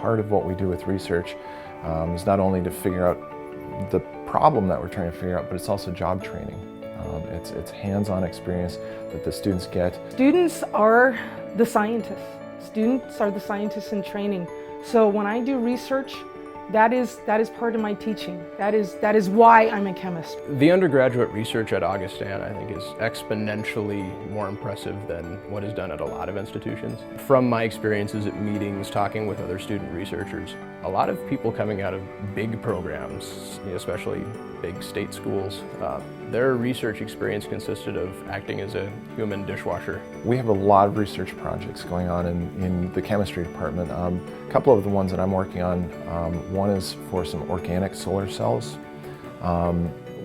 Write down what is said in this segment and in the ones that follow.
part of what we do with research is not only to figure out the problem that we're trying to figure out, but it's also job training. It's hands-on experience that the students get. Students are the scientists. Students are the scientists in training. So when I do research, that is part of my teaching. That is why I'm a chemist. The undergraduate research at Augustana, I think, is exponentially more impressive than what is done at a lot of institutions. From my experiences at meetings, talking with other student researchers, a lot of people coming out of big programs, especially big state schools, their research experience consisted of acting as a human dishwasher. We have a lot of research projects going on in the chemistry department. A couple of the ones that I'm working on, one is for some organic solar cells.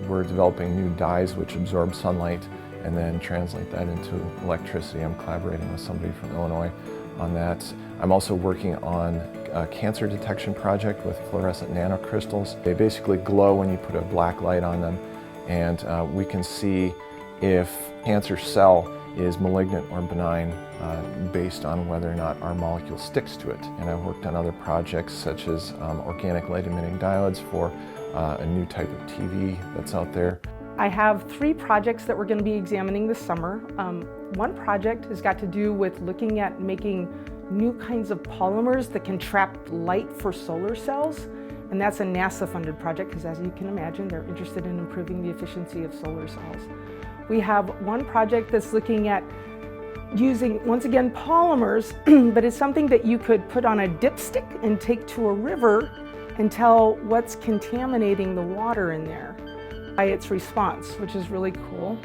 We're developing new dyes which absorb sunlight and then translate that into electricity. I'm collaborating with somebody from Illinois on that. I'm also working on a cancer detection project with fluorescent nanocrystals. They basically glow when you put a black light on them, and we can see if cancer cell is malignant or benign based on whether or not our molecule sticks to it. And I've worked on other projects such as organic light-emitting diodes for a new type of TV that's out there. I have 3 projects that we're going to be examining this summer. One project has got to do with looking at making new kinds of polymers that can trap light for solar cells. And that's a NASA-funded project because, as you can imagine, they're interested in improving the efficiency of solar cells. We have one project that's looking at using, once again, polymers, but it's something that you could put on a dipstick and take to a river and tell what's contaminating the water in there by its response, which is really cool.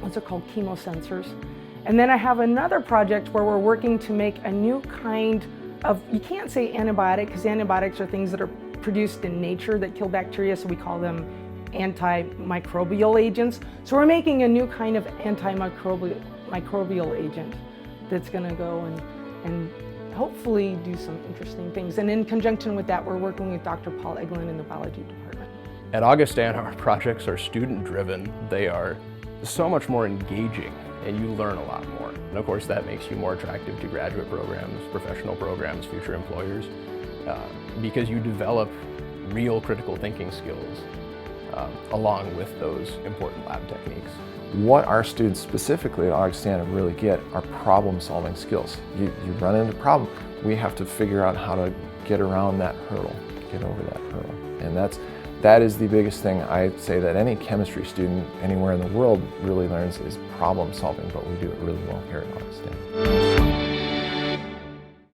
Those are called chemosensors. And then I have another project where we're working to make a new kind of, you can't say antibiotic because antibiotics are things that are produced in nature that kill bacteria, so we call them antimicrobial agents. So we're making a new kind of antimicrobial agent that's going to go and hopefully do some interesting things. And in conjunction with that, we're working with Dr. Paul Eglin in the biology department. At Augustana, our projects are student-driven. They are so much more engaging, and you learn a lot more. And of course, that makes you more attractive to graduate programs, professional programs, future employers, because you develop real critical thinking skills along with those important lab techniques. What our students specifically at Augustana really get are problem-solving skills. You run into a problem, we have to figure out how to get around that hurdle, get over that hurdle. And that is the biggest thing I'd say that any chemistry student anywhere in the world really learns is problem solving, but we do it really well here at Augustana.